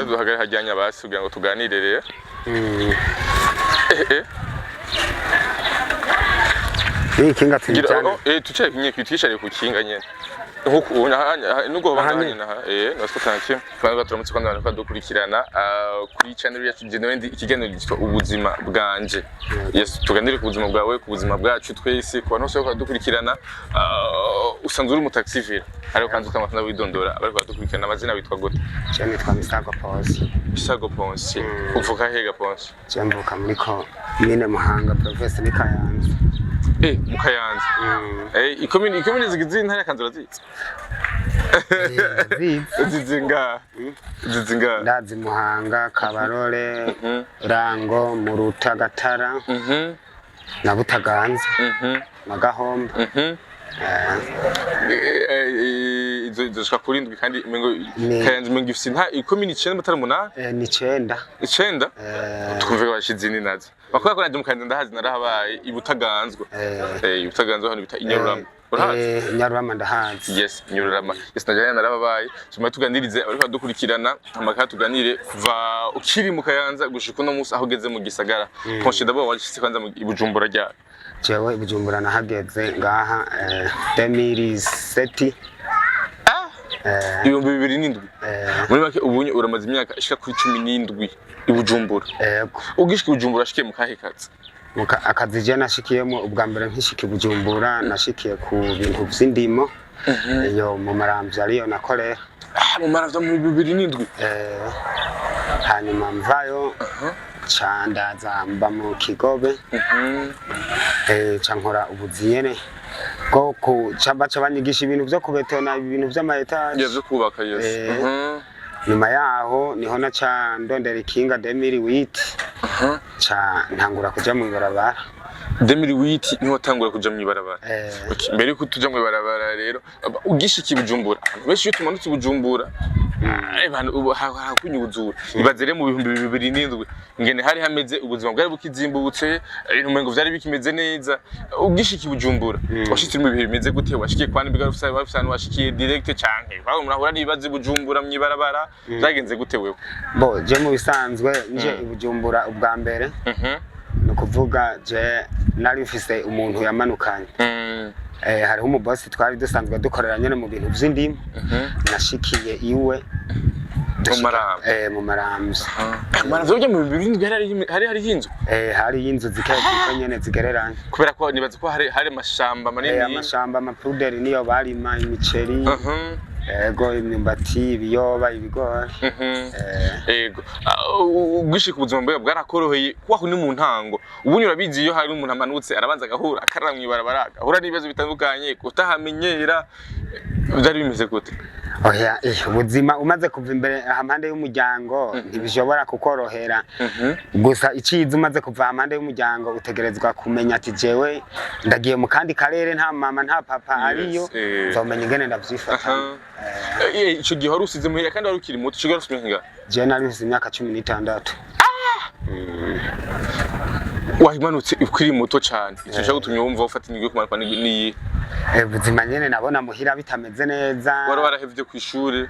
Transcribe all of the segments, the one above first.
duhagare hajyanye abasi kugira ngo tuganire rero. Ni kinga tujyana. Tucye twishare ku kinga nyene. Nkuko nugo banganye na nasutanje kandi turamutse kwandana dukurikirana kuri channel yacu Genuine ikiganiro gitwa ubuzima bwanje. Yes, tuganire ku buzima bwawe, ku buzima bwacu twese ku bantu bose dukurikirana usanzwe uri mu taxiville ariko kanzu kamafana widondora abari dukurikirana amazina bitwa gute? Cyane twa Misago Ponce. Misago Ponce. Uvuka hega Ponce? Cyambuka muri ko mine Muhanga Professor Nikayanza. Mukayanza. Ikomini zigize intara kanzura zitse. Zizinga. Ndazi Muhanga, Kabarore, Rango, Muruta, Gatara. Na Butaganza. Na Gahomba. Izo shaka kurindwi kandi mengo Kayanza mengo ifite nta ikomini 9 mutara 8. Ni 9. 9? Twumve bashizini nazo. Bakora ko naje mukanza ndahazi narahabaye ibutaganzwe. Ibutaganzwe hano bita Inyarurama. Inyarurama ndahazi. Yes, Inyarurama. Yes najanye narababaye. Suma tuganirize ariko dukurikirana amaka tuganire kuva ukiri mu Kayanza gushika no musi aho geze mu gisagara. Ponche dabo washitse kwanza mu Bujumbura rya. Jewe Bujumbura nahageze ngaha 2007. Ibihumbi 2007. Muri make ubunye uramaze imyaka ishika kuri 17 ibujumbura. Yego. Ugishika Bujumbura ashikiye mu kahe kazi? Akazi je nashikiyemo ubwa mbere nkishike Bujumbura nashikiye ku bintu vy'indimo. Iyo mu Maramvya ariyo nakorera. Mu Maramvya mu 2007. Hanyuma mvayo candaza mba mu Kigobe. Cankora ubuziyene ko ku cabaca banyigisha ibintu vyo kubetona ibintu vy'amayetaje byo kubaka. Yes. Nyuma yaho niho naca ndondera ikinga 2008. Ntangura kuja mu ibarabara. 2008 niho tangura kuja mu ibarabara. Mbere ko tuja mu ibarabara rero ugishika Bujumbura benshi yo tumanutse Bujumbura abantu hakunyuzura ibazere mu 2007 ngene hari hameze ubuzima bwari bukizimbutse ibintu mengo vyari bikimeze neza. Ugishika Bujumbura washitse mu bihe bimeze gute? Washikiye kwani biga bafisana washikiye direct canke baho murahura nibaze Bujumbura mu ibarabara zagenze gute wewe? Bo je mu bisanzwe nje Bujumbura ubwa mbere no kuvuga je nari mfise umuntu yamanukanye. Hariho umubosi twari dusanzwe dukorera nyene mu bintu vy'indimo. Nashikiye iwe mu Maramvya. Maramvya byo mu bindi hari hinzu. Hari inzu zikeye nyene zigereranye. Kubera ko nibaze ko hari amashamba manini. Amashamba amapuderi niyo barima imiceri. Ego imyumbati ibiyoba ibigori. Ego ugishika ubuzima bwawe bwarakoroheye kwaho ni mu ntango. Ubu urabizi iyo hari umuntu amanutse arabanza agahura akarara mu ibarabara agahura n'ibibazo bitandukanye kutahamenyera byari bimeze gute? Oya ubuzima umaze kuva imbere ahamande y'umuryango ntibishobora kukorohera. Gusa iciza umaze kuva ahamande y'umuryango utegerezwa kumenya ati jewe ndagiye mu kandi karere nta mama nta papa ariyo nzomenya ingene ndavyifata. Ico gihe wari usize muhira kandi wari ukiri muto ico gihe wari ufite imyaka? Je nari mfite imyaka 16. Wahimanutse ukiri muto cyane. Ico cyo gutumye wumva ufata inyigo kumanuka ni ubuzima nyene nabona muhira bitameze neza. Wari warahevye ku ishuri.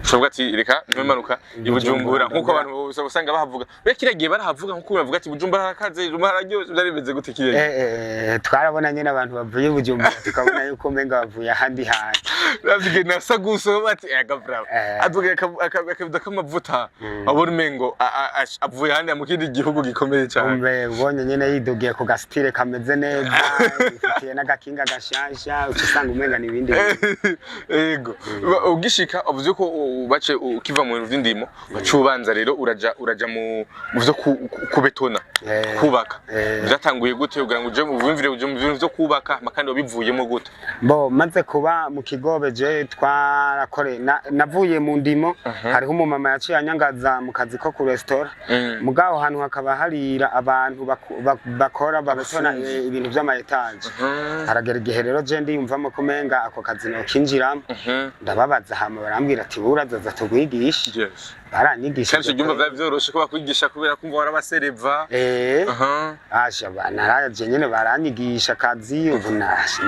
Ushobora ati reka ntimanuka ibujumbura nkuko abantu usanga bahavuga. Be kiragiye barahavuga nkuko bavuga ati Bujumbura harakaze rumararyo byari bimeze gute kiriye? Twarabona nyene abantu bavuye Bujumbura tukabona yuko menga bavuye ahandi hantu. Ravige nasa guso bati bravo. Aduge akabido kamavuta. Abona mengo avuye handi mu kindi gihugu gikomeye cyane. Umbe ubonye nyene yidogiye ku gastire kameze neza. Ifitiye n'agakinga gashasha ucisanga umenga nibindi. Ego ugishika uvuze ko bace ukiva mu vy'indimo bacubanza rero uraja mu byo kubetona kubaka. Byatanguye gute ugira ngo uje mu bimvire uje mu byo kubaka makandi wabivuyemo gute? Bo maze kuba mu Kigobe je twarakore navuye mu ndimo. Hariho umumama yaciye anyangaza mu kazi ko ku restaurant. Mugaho hantu hakaba harira abantu bakora babetona ibintu vy'amayetaje. Haragera igihe rero je ndiyumvamo kumenga ako kazi no kinjiramo. Ndababaza hama barambwira ati urazaza tugwigisha. baranyigisha kandi icyo byumva byari byoroshe ko bakwigisha kubera kumva warabasereva asha naraje nyene baranyigisha akazi ubu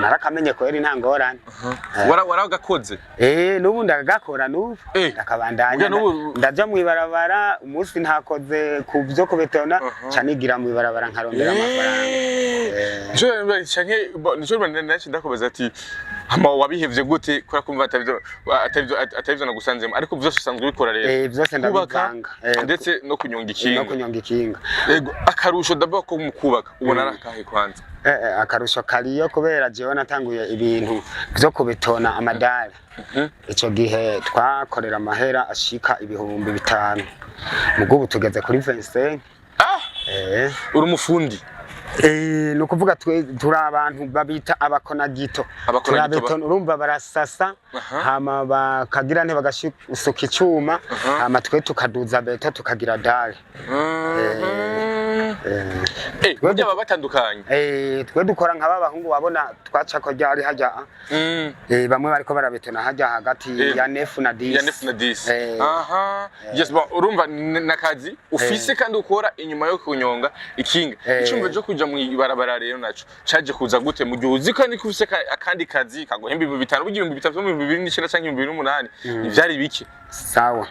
narakamenye ko yari ntangorane waragakoze n'ubu ndagakora n'ubu ndakabandanya ndaja mwibarabara umunsi ntakoze ku byo kubetona canigira mwibarabara nkarondera amafaranga nico naci ndakubaza ati hama wabihevye gute kora kumva atavyo nagusanzemo ariko vyose usanzwe ubikora rero vyose ndabivanga ndetse no kunyonga ikinga yego akarusho ndabwo ko mu kubaka ubona arakahe kwanza akarusho kariyo kubera jewe natanguye ibintu vyo kubetona amadare ico gihe twakorera amahera ashika 5,000 mugubu tugeze kuri 25 uri umufundi nukuvuga turi abantu babita abakonagito turabetona urumva barasasa hama bakagira nte bagasuka icuma hama twe tukaduza beto tukagira dare burya baba batandukanye twe dukora nk'aba bahungu babona twacako ryari hajya bamwe bariko barabetona hajya hagati ya 9 na 10 aha yes bon urumva nakazi ufise kandi ukora inyuma yo kunyonga ikinga icumba cyo kuja mu ibarabara rero naco caje kuza gute mu gihe uzi kandi kufise akandi kazi kaguhemba 5,000 burya 3,000 mu 2009 canke 2008 ivyari biki sawa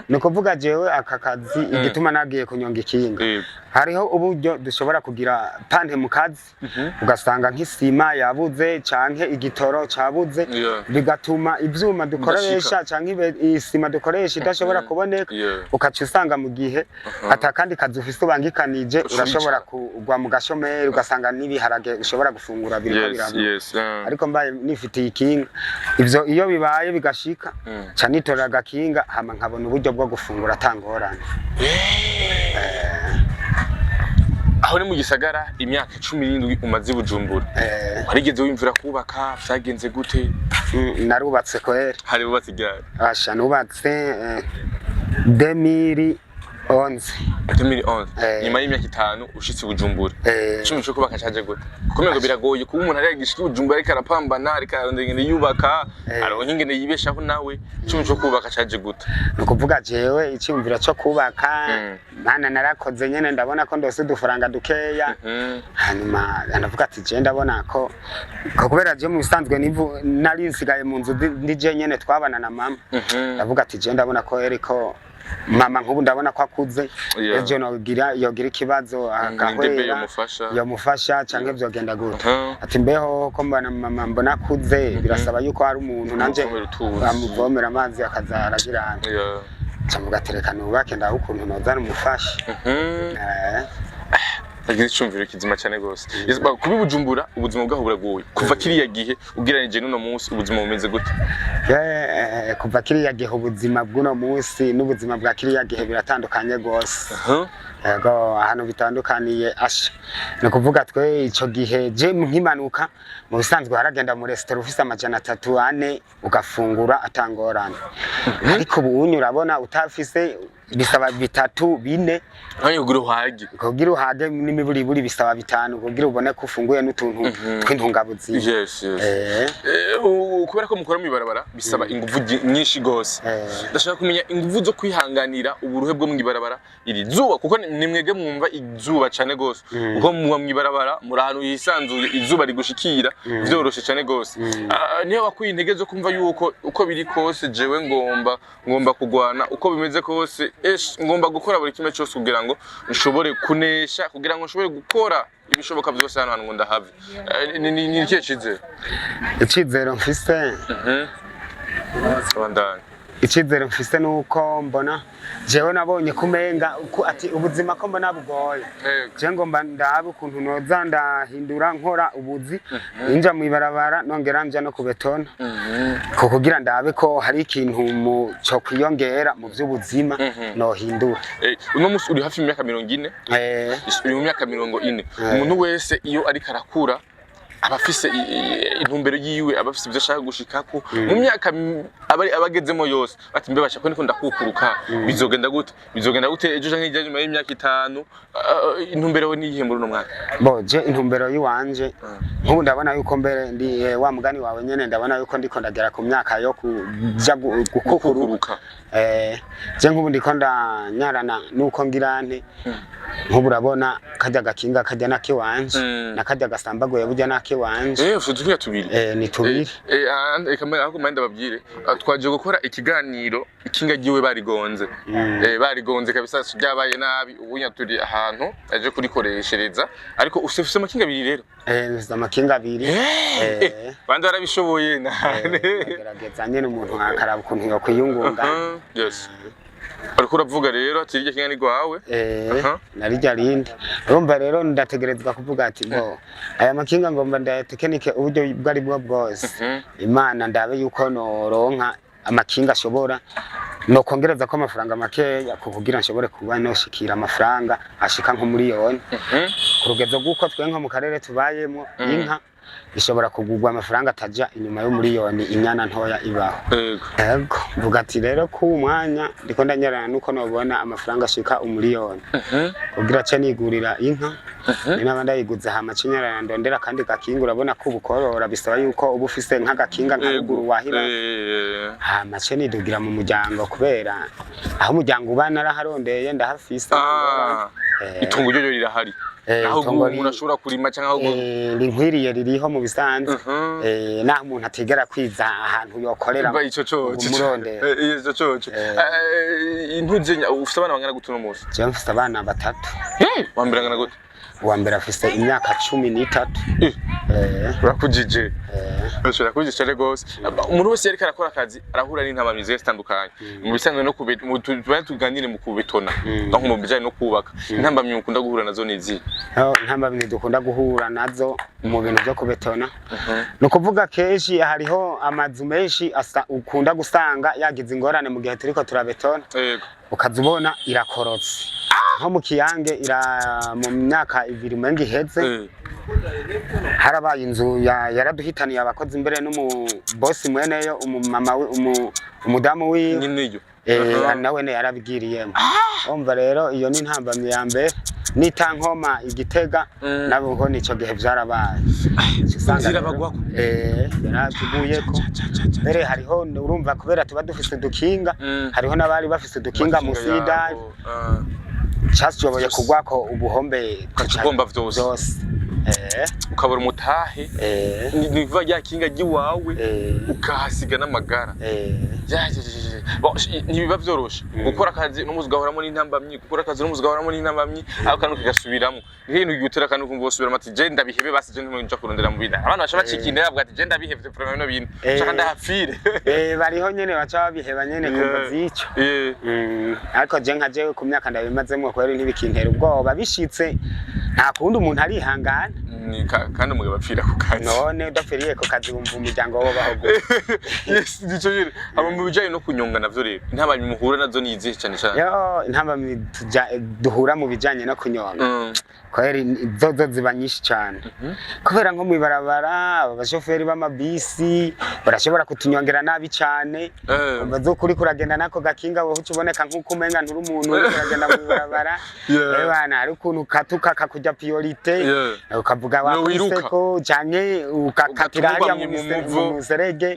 nukuvuga jewe aka kazi igituma nagiye kunyonga ikinga hariho uburyo dushobora kugira pante mu kazi ugasanga nk'isima yabuze canke igitoro cabuze bigatuma ivyuma dukoresha canke isima dukoresha idashobora kuboneka ukaca usanga mu gihe atakandi kazi ufise ubangikanije urashobora kugwa mu gashomeri ugasanga n'ibiharage ushobora gufungura biriko birabura ariko mbaye nifitiye ikinga ivyo iyo bibaye bigashika ca nitorera agakinga hama nkabona uburyo bwo gufungura atangorane aho ni mu gisagara imyaka 17 umaze Bujumbura warigeze wimvira kubaka vyagenze gute narubatse kwera hari bubatse ryari asha nubatse 2011 nyuma y'imyaka 5 ushitse Bujumbura cumi cyo kubaka caje gute kuko biragoye kuba umuntu aragishika Bujumbura ariko arapambana ariko arondengene yubaka aronke ingene yibeshaho nawe cumi cyo kubaka caje gute nukuvuga jewe icyumvira cyo kubaka mana narakoze nyene ndabona ko ndose dufaranga dukeya hanyuma ndavuga ati je ndabona ko kubera je mu bisanzwe nari nsigaye mu nzu ndije nyene twabana na mama ndavuga ati je ndabona ko eriko mama nkubu ndabona ko akuze ejo yogira ikibazo agahwera yamufasha canke vyogenda gute ati mbeho ko mbana mama mbona akuze birasaba yuko hari umuntu nanje amuvomera amazi akazaragira camuga terekana ubake ndaho ukuntu nozana umufasha agira icumviro kizima cyane gose kubi Bujumbura ubuzima bwaho buragoye kuva kiriya gihe ugiranije n'uno munsi ubuzima bumeze gute kuva kiriya gihe ubuzima bw'uno munsi n'ubuzima bwa kiriya gihe biratandukanye gose yego ahantu bitandukaniye asha nukuvuga twe ico gihe je nkimanuka mu bisanzwe haragenda mu restaurant ufise 300-400 ugafungura atangorana ariko ubu urabona utafise bisaba 3-4 ayo guruhage kugira uhage n'imiburi bisaba 5 kugira ubone ko ufunguye n'utuntu tw'intungabuzi kubera ko mukora mu barabara bisaba ingufu nyinshi gose ndashaka kumenya ingufu zo kwihanganira uburuhe bwo mu barabara iri zuba kuko nimwege mwumva izuba cyane gose uko mu barabara muri ahantu hisanzuye izuba rigushikira vyoroshe cyane gose niyo wakuye intege zo kumva yuko uko biri kose jewe ngomba kugwana uko bimeze kose ngomba gukora buri kimwe cyose kugira ngo nshobore kunesha kugira ngo nshobore gukora ibishoboka byose hano ngo ndahave ni ikihe cyizero icyizero mfise abandani icyizero mfise nuko mbona jewe nabonye kumenga ati ubuzima ko mbona bugoye je ngomba ndabe ukuntu noza ndahindura nkora ubuzi inja mu ibarabara nongera nja no kubetona ko kugira ndabe ko hari ikintu mu cyo kwiyongera mu by'ubuzima no hindura uno musi uri hafi imyaka 40 uri mu myaka 40 umuntu wese iyo ari karakura abafise intumbero yiwe abafise ibyo ashaka gushikako mu myaka abagezemo yose bati mbe bashaka niko ndakukuruka bizogenda gute ejo canke ijya nyuma y'imyaka 5 intumbero ni ihemburo no mwaka boje intumbero yiwanje nkubu ndabona yuko mbere ndi wa mugani wawe nyene ndabona yuko ndiko ndagera ku myaka yo kuja gukukuruka je nk'ubu ndiko ndanyarana nuko ngira nte nk'ubu urabona karya gakinga karya nakiwanje nakarya gasambaguye burya nakiwanje ufudukiya tubiri ni tubiri ako manda babwire twaje gukora ikiganiro ikinga giwe barigonze barigonze kabisa byabaye nabi ubunya turi ahantu aje kurikoreshereza ariko ufise amakinga abiri rero ufise amakinga abiri bandi barabishoboye nane gerageza nyene umuntu akaraba ukuntu yo kwiyungunga yes ariko uravuga rero ati irya kinga ni gwawe narijya rindi urumva rero ndategerezwa kuvuga ati bo aya makinga ngomba ndatekenike uburyo bwari bwo bwose imana ndabe yuko noronka amakinga ashobora no kongereza ko amafaranga makeya kugira nshobore kuba noshikira amafaranga ashika nko miliyoni ku rugezo rw'uko twe nko mu karere tubayemo inka ishobora kugurwa amafaranga ataja inyuma yo miliyoni inyana ntoya ibaho yego vuga ati rero ku mwanya ndiko ndanyarana nuko nobona amafaranga ashika umiliyoni kugira ce nigurira inka nina ndayiguze hama cinyarana ndondera kandi gakinga urabona ko ubukorora bisaba yuko uba ufise nk'agakinga nk'uguru wahira hama ce nidugira mu muryango kubera aho umuryango ubana araharondeye ndahafise itungo ryo rirahari aho umuntu ashobora kurima cyangwa aho rinkwiriye ririho mu bisanzwe naho umuntu atigera kwiza ahantu yokorera ico coco ico coco intuje ufite abana bangana gute no munsi je mfite abana batatu wambira ngana gute uwa mbere afise imyaka 13 urakujije bashobora kujisha gose umuntu wese yariko arakora akazi arahura n'intamamizi zitandukanye mu bisanzwe no tuganire mu kubetona nko mu bijanye no kubaka intambamyi ukunda guhura nazo nizi intambamyi dukunda guhura nazo mu bintu byo kubetona no kuvuga keshi hariho amazu menshi ukunda gusanga yagize ingorane mu gihe turiko turabetona ukazubona irakorotse nko mu kiyange mu myaka 2 mengi heze harabaye inzu yaraduhitaniye abakozi imbere n'umubosi mweneyo umumama umudamu wiwe nawe ne yarabigiriyemo umva rero iyo ni ntambamye ya mbere nitankoma igitega nabo ngo nico gihe vyarabaye usanga bagwako yaratubuyeko mbere hariho urumva kubera tuba dufise dukinga hariho nabari bafise dukinga musida cyashoboye kugwako ubuhombe kugomba vyose ukabura umutahe niva rya kinga giwawe ukahasiga n'amagara ntibiba vyoroshe gukora akazi n'umuzi ugahoramo n'intambamyi gukora akazi n'umuzi ugahoramo n'intambamyi aho kantu kigasubiramo ibintu gutera kantu kumva usubiramo ati je ndabihebe basi je ntimuja kurondera mu bintu abantu bashaba cikinde bavuga ati je ndabihevye problème no bintu shaka ndahapfire bariho nyene baca babiheba nyene kumva zico ariko je nka jewe ku myaka ndabimazemo kweri ntibikintera ubwoba bishitse nta kundi umuntu arihangana kandi umugabo apfira ku kazi none udapfiriye ku kazi wumva umuryango wo baho yes nico nyine aba mu bijanye no kunyonga navyo rero intabamyi muhura nazo nizihe cyane cyane yo intabamyi duhura mu bijanye no kunyonga kweri zozo ziba nyinshi cyane kubera nko mwibarabara abashoferi b'amabisi barashobora kutunyongera nabi cyane bazo kuri kuragenda nako gakinga wowe uboneka nkuko umenga nturi umuntu uri kuragenda mwibarabara bana ari ukuntu katuka kakujya priorite ukavuga wakuseko cyane ukakatira hariya mu muserege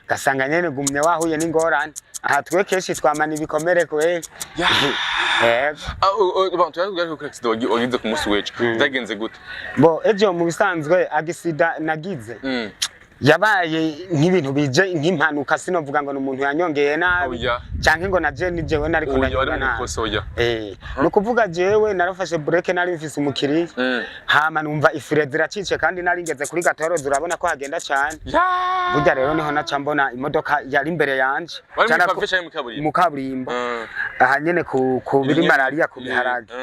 gasanga nyene gumye wahuye n'ingorane aha twe keshi twamana ibikomere kwe abantu yavuga ko accident wagize ku munsi weje byagenze gute bo ejo mu bisanzwe agisida nagize yabaye nk'ibintu bije nk'impanuka sinovuga ngo n'umuntu yanyongeye nabi canke ngo naje ni jewe nariko ndagana no kuvuga jewe narafashe break nari mfise umukiri hama numva ifire ziracice kandi nari ngeze kuri gatoro urabona ko hagenda cyane burya rero niho naca mbona imodoka yari imbere yanje mu kaburimbo aha nyene ku biri malaria ku biharage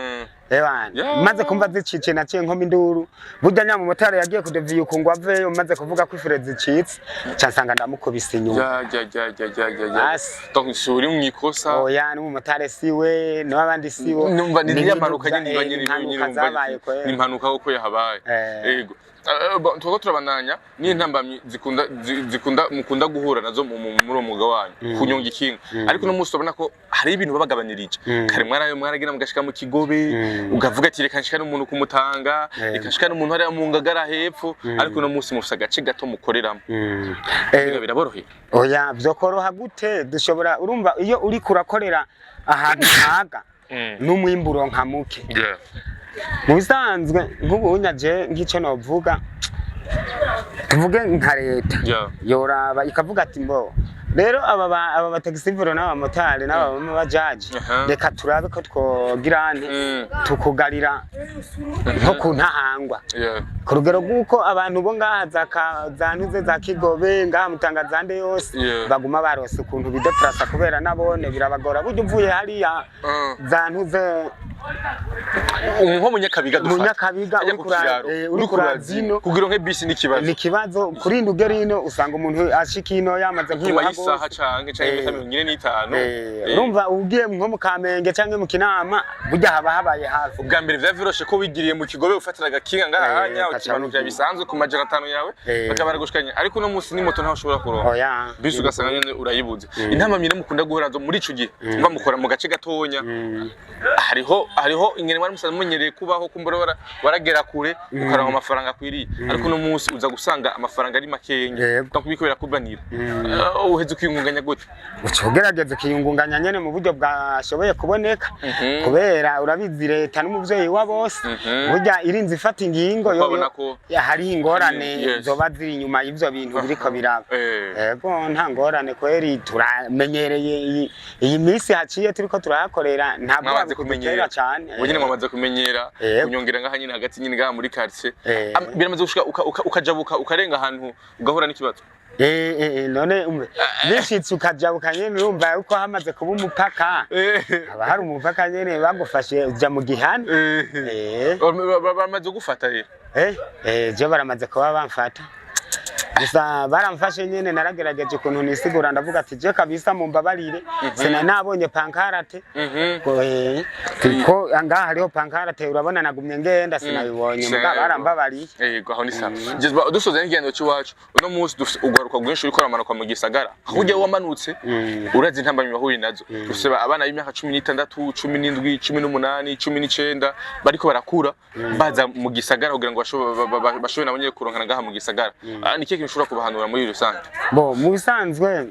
maze kumva zicice naciye nko minduru burya nya mu motari yagiye kudeviye ukungwa aveyo maze kuvuga ko ifire zicitse cansanga ndamukubise inyuma donc suri mu ikosa oya ni mu motari siwe no abandi sibo numva ni yamanuka nyine ni impanuka uko yahabaye yego tuko turabandanya n'intambamyi mukunda guhura nazo muri uwo mwuga wanyu kunyonga ikinga ariko no musi ubona ko hari ibintu babagabanirije kare mwaragira mugashika mu kigobe ugavuga ati reka nshika n'umuntu kumutanga reka nshika n'umuntu hari mu ngagara hepfo ariko no musi mufisa gace gato mukoreramo biraboroheye oya vyokoroha gute dushobora urumva iyo uri kurakorera ahantu haga n'umwimburo nka muke mu bisanzwe nk'ubunyaje nk'ico novuga tuvuge nka leta yoraba ikavuga ati mbo rero aba batagisiviro n'abamotari n'abajaji reka turabe ko twogirane tukugarira nko ku ntahangwa ku rugero rw'uko abantu bo ngaha zantuze za Kigobe ngaha Mutangazande yose baguma barose ukuntu bideplasa kubera nabone birabagora buryo uvuye hariya zantuze nko munyakabiga uri kurazino kugira nke bisi nikibazo kuri ndugerino usanga umuntu ashikino yamaze isaha canke imeta 45 urumva ugiye nko mu Kamenge canke mu Kinama burya haba habaye hafi ubwa mbere vyavyoroshe ko wigiriye mu Kigobe ufatira gakinga ngahanya ukimanukira bisanzwe ku majana 5 yawe bakabara gushikanya ariko no musi ni moto ntaho ushobora kuronka bisi ugasanga nyene urayibuze intambamyi mukunda guhora zo muri ico gihe mva mukora mu gace gatonya hariho ingene mwari musanzwe munyereye kubaho kumbora waragera kure ukaronka amafaranga akwiriye ariko no musi uza gusanga amafaranga ari makenya bakubikora kubanira uheze ukiyungunganya gute ucogerageze kiyungunganya nyene mu buryo bwashoboye kuboneka kubera urabizi leta n'umuvyeyi wa bose burya irinzi ifata ingingo yo hari ingorane zoba ziri inyuma y'ivyo bintu biriko biraba yego nta ngorane kweri turamenyereye iyi misi haciye turiko turahakorera ntabwo baze kumenyera cyane nyine mwamaze kumenyera kunyongera ngaha nyine hagati nyine ngaha muri quartier biramaze gushika ukajabuka ukarenga ahantu ugahura n'ikibazo none bishitse ukajabuka nyene urumva uko hamaze kuba umupaka aba hari umupaka nyene bagufashe uja mu gihana bamaze gufata rero je baramaze kuba bamfata gusa baramfashe nyene naragerageje ukuntu nisigura ndavuga ati je kabisa mumbabarire sena nabonye pankarate ko ngaha hariho pankarate urabona nagumye ngenda sinabibonye mugabo barambabariye yego aho ni sawa dusoze n'igendo cy'iwacu uno munsi ugaruka gwinshi uriko ramana kwa mu gisagara aho uje wamanutse urazi intambamyi bahuye nazo duseba abana y'imyaka 16 17 18 19 bariko barakura baza mu gisagara kugira ngo bashobore nabonye kuronkana ngaha mu gisagara niki ushobora kubahanura muri rusange mu bisanzwe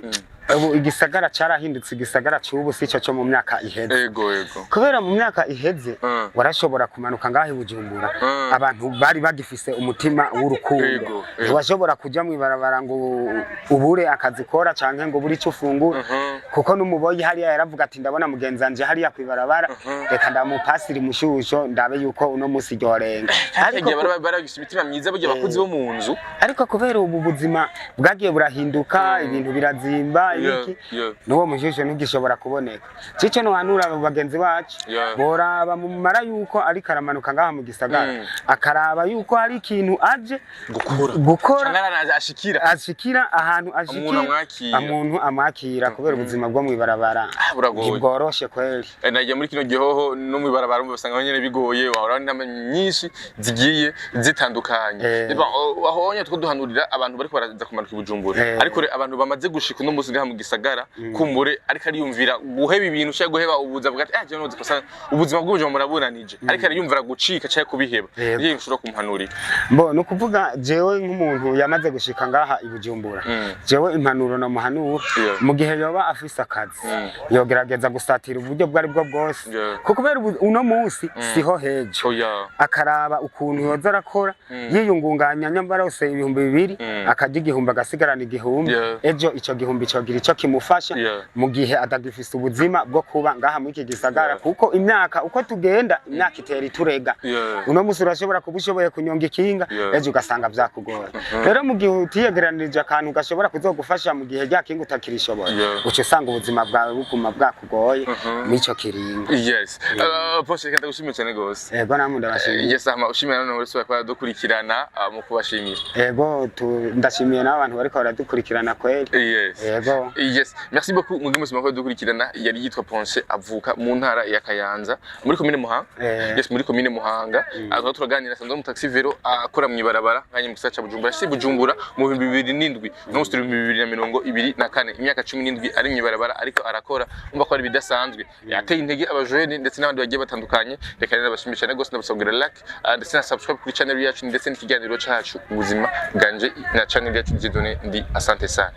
ubu igisagara carahindutse igisagara cy'ubu sico cyo mu myaka iheze yego kubera mu myaka iheze warashobora kumanuka ngahe Bujumbura abantu bari bagifise umutima w'urukundo washobora kuja mu ibarabara ngo ubure akazi kora canke ngo buri cyo fungura kuko n'umuboyi hariya yaravuga ati ndabona mugenzanje hariya kwibarabara reka ndamupasira mushusho ndabe yuko uno musi ryorenga ariko baragise imitima myiza burya bakuzi bo mu nzu ariko kubera ubu buzima bwagiye burahinduka ibintu birazimba iki nuwo mushusho ntugishobora kuboneka cico no hanura bagenzi bacu boraba mu mara yuko ari karamanuka ngaha mu gisagara akaraba yuko hari ikintu aje gukora ashikira ahantu umuntu amwakira kubera ubuzima bwo mwibarabara bworoshe kweli nagiye muri kino gihoho no mwibarabara basanga nyene bigoye wahora n'intama nyinshi zigiye zitandukanye aho onye duhanurira abantu bariko baraza kumanuka Bujumbura ariko abantu bamaze gushika no musi mu gisagara kumbure ariko ariyumvira guheba ibintu cyo guheba ubuza bwa je no zikosa ubuzima bw'ubujuma muraburanije ariko ariyumvira gucika cyo kubiheba iye nshuro kumpanurira no kuvuga jewe nk'umuntu yamaze gushika ngaha i Bujumbura jewe impanuro no muhanura mu gihe yoba afise akazi yogerageza gusatira uburyo bwari bwo bwose kuko kubera uno munsi siho hejo akaraba ukuntu yoza arakora yiyungunganya nyambara yose 200 akajya igihumbi agasigarana igihumbi ejo ico gihumbi cyo icyo kimufasha mu gihe atagifise ubuzima bwo kuba ngaha muri iki gisagara kuko imyaka uko tugenda imyaka itera iturega uno musi urashobora kubushoboye kunyonga ikinga ejo ugasanga byakugora rero mu gihe utiyegeranirije akantu gashobora kuzogufasha mu gihe ryakinga utakirishoboye uco usanga ubuzima bwawe buguma bwakugoye mico kiringa Poshe kandi gushimira cyane gose yego namwe ndabashimiye ama ushimira none wese bakora dukurikirana mu kubashimira yego ndashimiye n'abantu bariko baradukurikirana kweli yego yego yes merci beaucoup mwebwe mwese mwako dukurikirana yari yitwa Ponce avuka mu ntara ya Kayanza muri commune Muhanga yes muri commune Muhanga aho turaganira sanzo mu taxi vero akora mu ibarabara nkanye mu gisaca Bujumbura si Bujumbura mu 2007 no 2024 imyaka 17 ari mu ibarabara ariko arakora umva ko ari bidasanzwe yateye intege abajene ndetse n'abandi bagiye batandukanye reka rero bashimye cyane gose ndabasabira like ndetse na subscribe kuri channel yacu ndetse n'ikiganiro cacu ubuzima bwanje na channel yacu Dieudonné ndi asante sana.